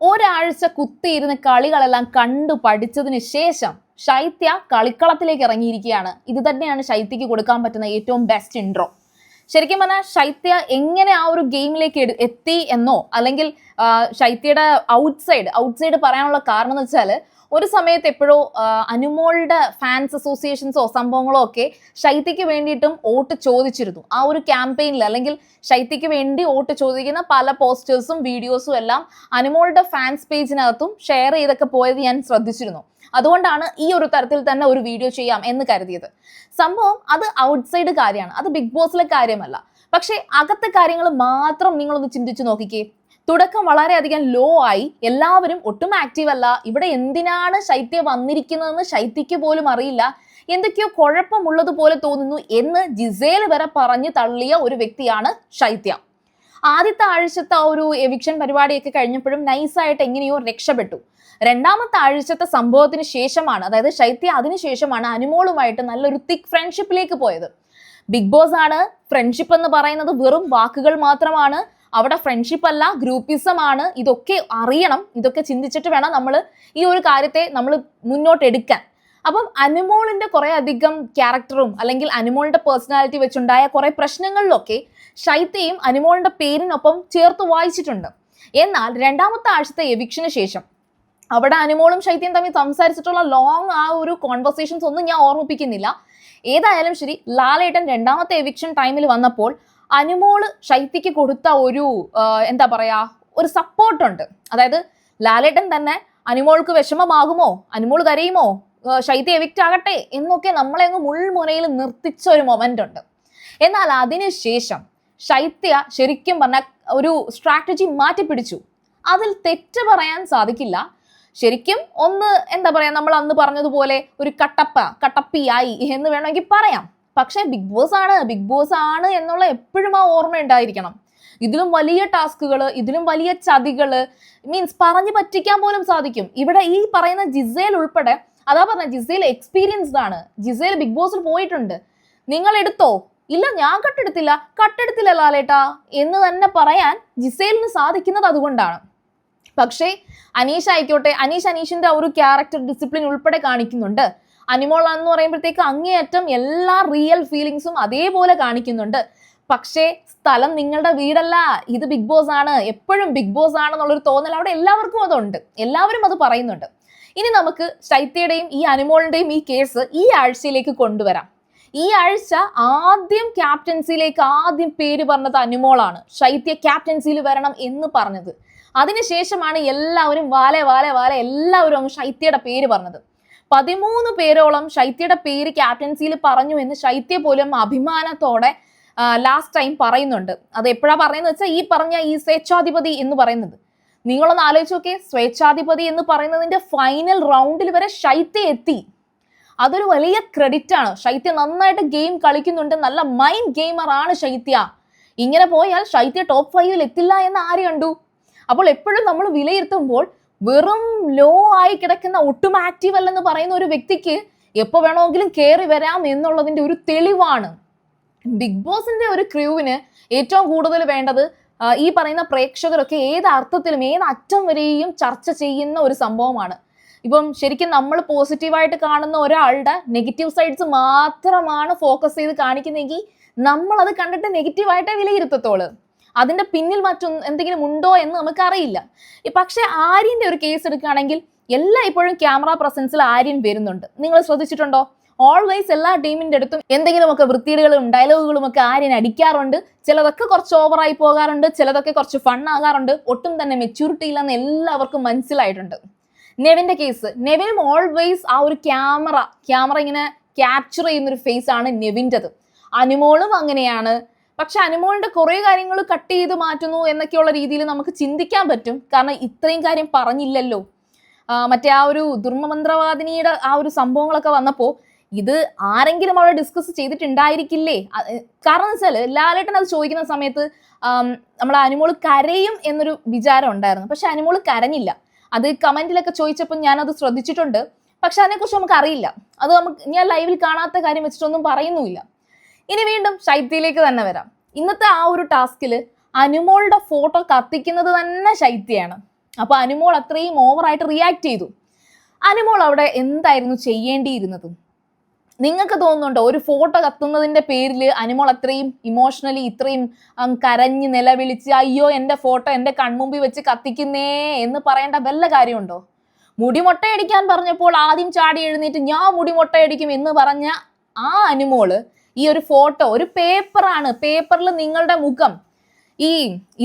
ഒരാഴ്ച കുത്തിയിരുന്ന് കളികളെല്ലാം കണ്ടു പഠിച്ചതിന് ശേഷം ശൈത്യ കളിക്കളത്തിലേക്ക് ഇറങ്ങിയിരിക്കുകയാണ്. ഇത് തന്നെയാണ് ശൈത്യക്ക് കൊടുക്കാൻ പറ്റുന്ന ഏറ്റവും ബെസ്റ്റ് ഇൻട്രോ. ശരിക്കും പറഞ്ഞാൽ ശൈത്യ എങ്ങനെ ആ ഒരു ഗെയിമിലേക്ക് എത്തി എന്നോ അല്ലെങ്കിൽ ശൈത്യയുടെ ഔട്ട്സൈഡ് പറയാനുള്ള കാരണം എന്ന് വെച്ചാൽ ഒരു സമയത്ത് എപ്പോഴോ അനുമോളുടെ ഫാൻസ് അസോസിയേഷൻസോ സംഭവങ്ങളോ ഒക്കെ ശൈത്യക്ക് വേണ്ടിയിട്ടും വോട്ട് ചോദിച്ചിരുന്നു. ആ ഒരു ക്യാമ്പയിനിൽ അല്ലെങ്കിൽ ശൈത്യക്ക് വേണ്ടി വോട്ട് ചോദിക്കുന്ന പല പോസ്റ്റേഴ്സും വീഡിയോസും എല്ലാം അനുമോളുടെ ഫാൻസ് പേജിനകത്തും ഷെയർ ചെയ്തൊക്കെ പോയത് ഞാൻ ശ്രദ്ധിച്ചിരുന്നു. അതുകൊണ്ടാണ് ഈ ഒരു തരത്തിൽ തന്നെ ഒരു വീഡിയോ ചെയ്യാം എന്ന് കരുതിയത്. സംഭവം അത് ഔട്ട്സൈഡ് കാര്യമാണ്, അത് ബിഗ് ബോസിലെ കാര്യമല്ല. പക്ഷേ അകത്തെ കാര്യങ്ങൾ മാത്രം നിങ്ങളൊന്ന് ചിന്തിച്ചു നോക്കിക്കേ. തുടക്കം വളരെയധികം ലോ ആയി, എല്ലാവരും ഒട്ടും ആക്റ്റീവ് അല്ല. ഇവിടെ എന്തിനാണ് ശൈത്യ വന്നിരിക്കുന്നതെന്ന് ശൈത്യക്ക് പോലും അറിയില്ല, എന്തൊക്കെയോ കുഴപ്പമുള്ളതുപോലെ തോന്നുന്നു എന്ന് ജിസേൽ വരെ പറഞ്ഞു തള്ളിയ ഒരു വ്യക്തിയാണ് ശൈത്യ. ആദ്യത്തെ ആഴ്ചത്തെ ആ ഒരു എവിക്ഷൻ പരിപാടിയൊക്കെ കഴിഞ്ഞപ്പോഴും നൈസായിട്ട് എങ്ങനെയോ രക്ഷപ്പെട്ടു. രണ്ടാമത്തെ ആഴ്ചത്തെ സംഭവത്തിന് ശേഷമാണ്, അതായത് ശൈത്യ അതിനുശേഷമാണ് അനുമോളുമായിട്ട് നല്ലൊരു തിക്ക് ഫ്രണ്ട്ഷിപ്പിലേക്ക് പോയത്. ബിഗ് ബോസ് ആണ്, ഫ്രണ്ട്ഷിപ്പ് എന്ന് പറയുന്നത് വെറും വാക്കുകൾ മാത്രമാണ്. അവിടെ ഫ്രണ്ട്ഷിപ്പ് അല്ല, ഗ്രൂപ്പിസം ആണ്. ഇതൊക്കെ അറിയണം, ഇതൊക്കെ ചിന്തിച്ചിട്ട് വേണം നമ്മൾ ഈ ഒരു കാര്യത്തെ നമ്മൾ മുന്നോട്ടെടുക്കാൻ. അപ്പം അനുമോളിന്റെ കുറെ അധികം ക്യാരക്ടറും അല്ലെങ്കിൽ അനുമോളിന്റെ പേഴ്സണാലിറ്റി വെച്ചുണ്ടായ കുറെ പ്രശ്നങ്ങളിലൊക്കെ ശൈത്യയും അനുമോളിന്റെ പേരിനൊപ്പം ചേർത്ത് വായിച്ചിട്ടുണ്ട്. എന്നാൽ രണ്ടാമത്തെ ആഴ്ചത്തെ എവിക്ഷന് ശേഷം അവിടെ അനുമോളും ശൈത്യം തമ്മിൽ സംസാരിച്ചിട്ടുള്ള ലോങ് ആ ഒരു കോൺവെർസേഷൻസ് ഒന്നും ഞാൻ ഓർമ്മിപ്പിക്കുന്നില്ല. ഏതായാലും ശരി, ലാലേട്ടൻ രണ്ടാമത്തെ എവിക്ഷൻ ടൈമിൽ വന്നപ്പോൾ അനുമോള് ശൈത്യക്ക് കൊടുത്ത ഒരു എന്താ പറയാ ഒരു സപ്പോർട്ടുണ്ട്. അതായത് ലാലേട്ടൻ തന്നെ അനുമോൾക്ക് വിഷമമാകുമോ, അനുമോൾ കരയുമോ, ശൈത്യ എവിക്റ്റ് ആകട്ടെ എന്നൊക്കെ നമ്മളെ അങ്ങ് മുൾമുനയിൽ നിർത്തിച്ച ഒരു മൊമെന്റ് ഉണ്ട്. എന്നാൽ അതിനുശേഷം ശൈത്യ ശരിക്കും പറഞ്ഞാൽ ഒരു സ്ട്രാറ്റജി മാറ്റിപ്പിടിച്ചു. അതിൽ തെറ്റ് പറയാൻ സാധിക്കില്ല. ശരിക്കും ഒന്ന് എന്താ പറയാ, നമ്മൾ അന്ന് പറഞ്ഞതുപോലെ ഒരു കട്ടപ്പിയായി എന്ന് വേണമെങ്കിൽ പറയാം. പക്ഷെ ബിഗ് ബോസ് ആണ് എന്നുള്ള എപ്പോഴും ആ ഓർമ്മ ഉണ്ടായിരിക്കണം. ഇതിലും വലിയ ടാസ്കുകൾ, ഇതിലും വലിയ ചതികള്, മീൻസ് പറഞ്ഞു പറ്റിക്കാൻ പോലും സാധിക്കും. ഇവിടെ ഈ പറയുന്ന ജിസേൽ ഉൾപ്പെടെ, അതാ പറഞ്ഞ ജിസേൽ എക്സ്പീരിയൻസ്ഡ് ആണ്. ജിസേൽ ബിഗ് ബോസിൽ പോയിട്ടുണ്ട്. നിങ്ങൾ എടുത്തോ? ഇല്ല, ഞാൻ കട്ടെടുത്തില്ല ലാലേട്ടാ എന്ന് തന്നെ പറയാൻ ജിസേലിന് സാധിക്കുന്നത് അതുകൊണ്ടാണ്. പക്ഷേ അനീഷ് ആയിക്കോട്ടെ, അനീഷിന്റെ ആ ഒരു ക്യാരക്ടർ ഡിസിപ്ലിൻ ഉൾപ്പെടെ കാണിക്കുന്നുണ്ട്. അനിമോൾ എന്ന് പറയുമ്പോഴത്തേക്ക് അങ്ങേയറ്റം എല്ലാ റിയൽ ഫീലിങ്സും അതേപോലെ കാണിക്കുന്നുണ്ട്. പക്ഷേ സ്ഥലം നിങ്ങളുടെ വീടല്ല, ഇത് ബിഗ് ബോസ് ആണ്, എപ്പോഴും ബിഗ് ബോസ് ആണെന്നുള്ളൊരു തോന്നൽ അവിടെ എല്ലാവർക്കും അതുണ്ട്, എല്ലാവരും അത് പറയുന്നുണ്ട്. ഇനി നമുക്ക് ശൈത്യയുടെയും ഈ അനിമോളിന്റെയും ഈ കേസ് ഈ ആഴ്ചയിലേക്ക് കൊണ്ടുവരാം. ഈ ആഴ്ച ആദ്യം ക്യാപ്റ്റൻസിയിലേക്ക് ആദ്യം പേര് പറഞ്ഞത് അനുമോളാണ്. ശൈത്യ ക്യാപ്റ്റൻസിയിൽ വരണം എന്ന് പറഞ്ഞത്. അതിനുശേഷമാണ് എല്ലാവരും വാലെ എല്ലാവരും അങ്ങ് ശൈത്യയുടെ പേര് പറഞ്ഞത്. 13 പേരോളം ശൈത്യയുടെ പേര് ക്യാപ്റ്റൻസിയിൽ പറഞ്ഞു എന്ന് ശൈത്യ പോലും അഭിമാനത്തോടെ ലാസ്റ്റ് ടൈം പറയുന്നുണ്ട്. അത് എപ്പോഴാ പറയുന്നത് വെച്ചാൽ ഈ പറഞ്ഞ ഈ സ്വേച്ഛാധിപതി എന്ന് പറയുന്നത്. നിങ്ങളൊന്ന് ആലോചിച്ച് നോക്കിയേ, സ്വേച്ഛാധിപതി എന്ന് പറയുന്നതിന്റെ ഫൈനൽ റൗണ്ടിൽ വരെ ശൈത്യ എത്തി. അതൊരു വലിയ ക്രെഡിറ്റ് ആണ്. ശൈത്യ നന്നായിട്ട് ഗെയിം കളിക്കുന്നുണ്ട്, നല്ല മൈൻഡ് ഗെയിമർ ആണ് ശൈത്യ. ഇങ്ങനെ പോയാൽ ശൈത്യ ടോപ്പ് 5 എത്തില്ല എന്ന് ആര് കണ്ടു? അപ്പോൾ എപ്പോഴും നമ്മൾ വിലയിരുത്തുമ്പോൾ വെറും ലോ ആയി കിടക്കുന്ന ഒട്ടും ആക്റ്റീവ് അല്ലെന്ന് പറയുന്ന ഒരു വ്യക്തിക്ക് എപ്പോൾ വേണമെങ്കിലും കയറി വരാം എന്നുള്ളതിന്റെ ഒരു തെളിവാണ്. ബിഗ് ബോസിന്റെ ഒരു ക്രൂവിന് ഏറ്റവും കൂടുതൽ വേണ്ടത് ഈ പറയുന്ന പ്രേക്ഷകരൊക്കെ ഏത് അർത്ഥത്തിലും ഏത് അറ്റം വരെയും ചർച്ച ചെയ്യുന്ന ഒരു സംഭവമാണ്. ഇപ്പം ശരിക്കും നമ്മൾ പോസിറ്റീവായിട്ട് കാണുന്ന ഒരാളുടെ നെഗറ്റീവ് സൈഡ്സ് മാത്രമാണ് ഫോക്കസ് ചെയ്ത് കാണിക്കുന്നെങ്കിൽ നമ്മൾ അത് കണ്ടിട്ട് നെഗറ്റീവായിട്ടേ വിലയിരുത്തത്തോളൂ. അതിന്റെ പിന്നിൽ എന്തെങ്കിലും ഉണ്ടോ എന്ന് നമുക്കറിയില്ല. പക്ഷെ ആര്യന്റെ ഒരു കേസ് എടുക്കുകയാണെങ്കിൽ ഇപ്പോഴും ക്യാമറ പ്രസൻസിൽ ആര്യൻ വരുന്നുണ്ട്. നിങ്ങൾ ശ്രദ്ധിച്ചിട്ടുണ്ടോ? ഓൾവേസ് എല്ലാ ടീമിന്റെ അടുത്തും എന്തെങ്കിലുമൊക്കെ വൃത്തികേടുകളും ഡയലോഗുകളും ഒക്കെ ആര്യൻ അടിക്കാറുണ്ട്. ചിലതൊക്കെ കുറച്ച് ഓവറായി പോകാറുണ്ട്, ചിലതൊക്കെ കുറച്ച് ഫൺ ആകാറുണ്ട്. ഒട്ടും തന്നെ മെച്യൂരിറ്റി ഇല്ലെന്ന് എല്ലാവർക്കും മനസ്സിലായിട്ടുണ്ട്. നെവിന്റെ കേസ്, നെവിനും ഓൾവേസ് ആ ഒരു ക്യാമറ ഇങ്ങനെ ക്യാപ്ചർ ചെയ്യുന്നൊരു ഫേസ് ആണ് നെവിൻ്റെത്. അനുമോളും അങ്ങനെയാണ്. പക്ഷെ അനുമോളിന്റെ കുറെ കാര്യങ്ങൾ കട്ട് ചെയ്ത് മാറ്റുന്നു എന്നൊക്കെയുള്ള രീതിയിൽ നമുക്ക് ചിന്തിക്കാൻ പറ്റും. കാരണം ഇത്രയും കാര്യം പറഞ്ഞില്ലല്ലോ. മറ്റേ ആ ഒരു ദുർമന്ത്രവാദിനിയുടെ ആ ഒരു സംഭവങ്ങളൊക്കെ വന്നപ്പോൾ ഇത് ആരെങ്കിലും അവിടെ ഡിസ്കസ് ചെയ്തിട്ടുണ്ടായിരിക്കില്ലേ? കാരണം എന്ന് വെച്ചാൽ ലാലേട്ടൻ അത് ചോദിക്കുന്ന സമയത്ത് നമ്മളെ അനുമോൾ കരയും എന്നൊരു വിചാരം ഉണ്ടായിരുന്നു. പക്ഷെ അനുമോൾ കരഞ്ഞില്ല. അത് കമന്റിലൊക്കെ ചോദിച്ചപ്പോൾ ഞാനത് ശ്രദ്ധിച്ചിട്ടുണ്ട്. പക്ഷെ അതിനെക്കുറിച്ച് നമുക്ക് അറിയില്ല. അത് ഞാൻ ലൈവിൽ കാണാത്ത കാര്യം വെച്ചിട്ടൊന്നും പറയുന്നുമില്ല. ഇനി വീണ്ടും ശൈത്യയിലേക്ക് തന്നെ വരാം. ഇന്നത്തെ ആ ഒരു ടാസ്കിൽ അനുമോളുടെ ഫോട്ടോ കത്തിക്കുന്നത് തന്നെ ശൈത്യയാണ്. അപ്പൊ അനുമോൾ അത്രയും ഓവറായിട്ട് റിയാക്ട് ചെയ്തു. അനുമോൾ അവിടെ എന്തായിരുന്നു ചെയ്യേണ്ടിയിരുന്നത്? നിങ്ങൾക്ക് തോന്നുന്നുണ്ടോ ഒരു ഫോട്ടോ കത്തുന്നതിന്റെ പേരിൽ അനുമോൾ അത്രയും ഇമോഷണലി ഇത്രയും കരഞ്ഞ് നിലവിളിച്ച് അയ്യോ എൻ്റെ ഫോട്ടോ എൻ്റെ കൺമുമ്പിൽ വെച്ച് കത്തിക്കുന്നേ എന്ന് പറയേണ്ട വല്ല കാര്യമുണ്ടോ? മുടി മൊട്ടയടിക്കാൻ പറഞ്ഞപ്പോൾ ആദ്യം ചാടി എഴുന്നേറ്റ് ഞാൻ മുടി മൊട്ടയടിക്കും എന്ന് പറഞ്ഞ ആ അനുമോള് ഈ ഒരു ഫോട്ടോ, ഒരു പേപ്പറാണ്, പേപ്പറിൽ നിങ്ങളുടെ മുഖം, ഈ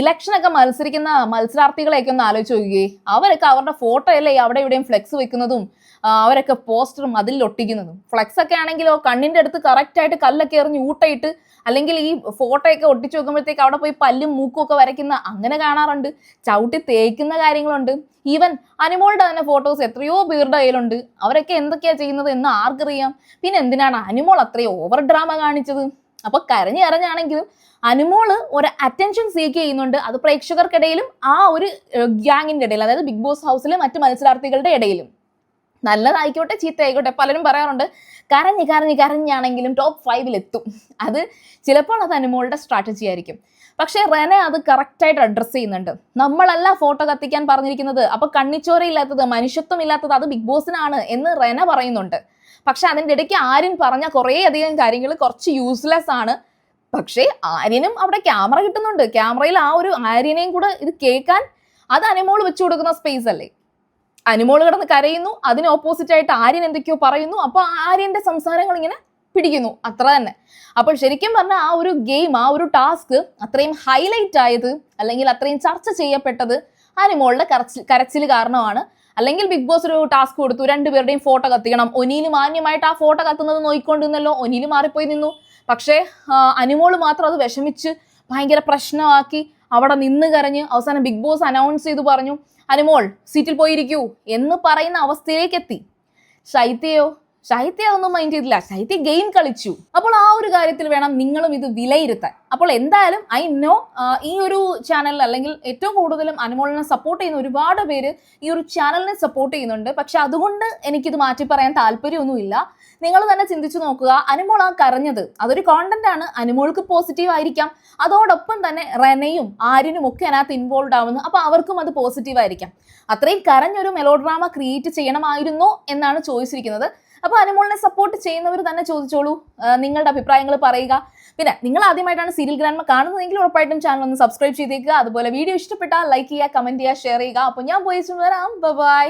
ഇലക്ഷനൊക്കെ മത്സരിക്കുന്ന മത്സരാർത്ഥികളെയൊക്കെ ഒന്ന് ആലോചിച്ച് നോക്കുകയെ. അവരൊക്കെ അവരുടെ ഫോട്ടോ അല്ലേ അവിടെ ഇവിടെയും ഫ്ലെക്സ് വെക്കുന്നതും അവരൊക്കെ പോസ്റ്ററും അതിൽ ഒട്ടിക്കുന്നതും. ഫ്ലെക്സ് ഒക്കെ ആണെങ്കിലോ കണ്ണിന്റെ അടുത്ത് കറക്റ്റ് ആയിട്ട് കല്ലൊക്കെ എറിഞ്ഞ് ഊട്ടയിട്ട്, അല്ലെങ്കിൽ ഈ ഫോട്ടോ ഒക്കെ ഒട്ടിച്ചു വെക്കുമ്പോഴത്തേക്ക് അവിടെ പോയി പല്ലും മൂക്കും ഒക്കെ വരയ്ക്കുന്ന അങ്ങനെ കാണാറുണ്ട്. ചവിട്ടി തേക്കുന്ന കാര്യങ്ങളുണ്ട്. ഈവൻ അനുമോളുടെ തന്നെ ഫോട്ടോസ് എത്രയോ പേരുടെ കയ്യിലുണ്ട്. അവരൊക്കെ എന്തൊക്കെയാ ചെയ്യുന്നത് എന്ന് ആർക്കറിയാം. പിന്നെ എന്തിനാണ് അനുമോൾ അത്രയും ഓവർ ഡ്രാമ കാണിച്ചത്? അപ്പൊ കരഞ്ഞാണെങ്കിലും അനുമോള് ഒരു അറ്റൻഷൻ സീക്ക് ചെയ്യുന്നുണ്ട്. അത് പ്രേക്ഷകർക്കിടയിലും ആ ഒരു ഗ്യാങ്ങിന്റെ ഇടയിൽ, അതായത് ബിഗ് ബോസ് ഹൗസിലെ മറ്റ് മത്സരാർത്ഥികളുടെ ഇടയിലും. നല്ലതായിക്കോട്ടെ ചീത്തയായിക്കോട്ടെ, പലരും പറയാറുണ്ട് കരഞ്ഞാണെങ്കിലും ടോപ്പ് 5 എത്തും. അത് ചിലപ്പോൾ അത് അനുമോളുടെ സ്ട്രാറ്റജി ആയിരിക്കും. പക്ഷേ റെന അത് കറക്റ്റായിട്ട് അഡ്രസ്സ് ചെയ്യുന്നുണ്ട്. നമ്മളല്ല ഫോട്ടോ കത്തിക്കാൻ പറഞ്ഞിരിക്കുന്നത്, അപ്പൊ കണ്ണിച്ചോരയില്ലാത്തത്, മനുഷ്യത്വം ഇല്ലാത്തത് അത് ബിഗ് ബോസിനാണ് എന്ന് റെന പറയുന്നുണ്ട്. പക്ഷെ അതിൻ്റെ ഇടയ്ക്ക് ആര്യൻ പറഞ്ഞ കുറേ അധികം കാര്യങ്ങൾ കുറച്ച് യൂസ്ലെസ് ആണ്. പക്ഷേ ആര്യനും അവിടെ ക്യാമറ കിട്ടുന്നുണ്ട്. ക്യാമറയിൽ ആ ഒരു ആര്യനെയും കൂടെ ഇത് കേൾക്കാൻ അത് അനുമോൾ വെച്ചു കൊടുക്കുന്ന സ്പേസ് അല്ലേ. അനുമോൾ കിടന്ന് കരയുന്നു, അതിന് ഓപ്പോസിറ്റ് ആയിട്ട് ആര്യൻ എന്തൊക്കെയോ പറയുന്നു. അപ്പൊ ആര്യന്റെ സംസാരങ്ങൾ ഇങ്ങനെ പിടിക്കുന്നു, അത്ര തന്നെ. അപ്പോൾ ശരിക്കും പറഞ്ഞാൽ ആ ഒരു ഗെയിം, ആ ഒരു ടാസ്ക് അത്രയും ഹൈലൈറ്റ് ആയത്, അല്ലെങ്കിൽ അത്രയും ചർച്ച ചെയ്യപ്പെട്ടത് അനുമോളുടെ കരച്ചിൽ കാരണമാണ്. അല്ലെങ്കിൽ ബിഗ് ബോസ് ഒരു ടാസ്ക് കൊടുത്തു, രണ്ടുപേരുടെയും ഫോട്ടോ കത്തിക്കണം. ഒനിയിൽ മാന്യമായിട്ട് ആ ഫോട്ടോ കത്തുന്നത് നോക്കിക്കൊണ്ടിരുന്നല്ലോ, ഒനിയിൽ മാറിപ്പോയി നിന്നു. പക്ഷേ അനുമോള് മാത്രം അത് വിഷമിച്ച് ഭയങ്കര പ്രശ്നമാക്കി അവിടെ നിന്ന് കരഞ്ഞ് അവസാനം ബിഗ് ബോസ് അനൗൺസ് ചെയ്തു പറഞ്ഞു അനുമോൾ സീറ്റിൽ പോയിരിക്കൂ എന്ന് പറയുന്ന അവസ്ഥയിലേക്ക് എത്തി. ശൈത്യ ഒന്നും മൈൻഡ് ചെയ്തില്ല. ശൈത്യ ഗെയിം കളിച്ചു. അപ്പോൾ ആ ഒരു കാര്യത്തിൽ വേണം നിങ്ങളും ഇത് വിലയിരുത്താൻ. അപ്പോൾ എന്തായാലും ഐ നോ ഈ ഒരു ചാനലിൽ, അല്ലെങ്കിൽ ഏറ്റവും കൂടുതലും അനുമോളിനെ സപ്പോർട്ട് ചെയ്യുന്ന ഒരുപാട് പേര് ഈ ഒരു ചാനലിനെ സപ്പോർട്ട് ചെയ്യുന്നുണ്ട്. പക്ഷെ അതുകൊണ്ട് എനിക്കിത് മാറ്റി പറയാൻ താല്പര്യമൊന്നുമില്ല. നിങ്ങൾ തന്നെ ചിന്തിച്ചു നോക്കുക, അനുമോൾ ആ കരഞ്ഞത് അതൊരു കോണ്ടന്റ് ആണ്, അനുമോൾക്ക് പോസിറ്റീവ് ആയിരിക്കാം. അതോടൊപ്പം തന്നെ റെനയും ആര്യനും ഒക്കെ അതിനകത്ത് ഇൻവോൾവ് ആവുന്നു. അപ്പൊ അവർക്കും അത് പോസിറ്റീവ് ആയിരിക്കാം. അത്രയും കരഞ്ഞൊരു മെലോഡ്രാമ ക്രിയേറ്റ് ചെയ്യണമായിരുന്നോ എന്നാണ് ചോദിച്ചിരിക്കുന്നത്. അപ്പൊ അനുമോളിനെ സപ്പോർട്ട് ചെയ്യുന്നവർ തന്നെ ചോദിച്ചോളൂ, നിങ്ങളുടെ അഭിപ്രായങ്ങൾ പറയുക. പിന്നെ നിങ്ങൾ ആദ്യമായിട്ടാണ് സീരിയൽ ഗ്രാൻഡ്മ കാണുന്നതെങ്കിൽ ഉറപ്പായിട്ടും ചാനൽ ഒന്ന് സബ്സ്ക്രൈബ് ചെയ്തേക്കുക. അതുപോലെ വീഡിയോ ഇഷ്ടപ്പെട്ടാൽ ലൈക്ക് ചെയ്യുക, കമന്റ് ചെയ്യുക, ഷെയർ ചെയ്യുക. അപ്പൊ ഞാൻ പോയി വരാം. ബൈ.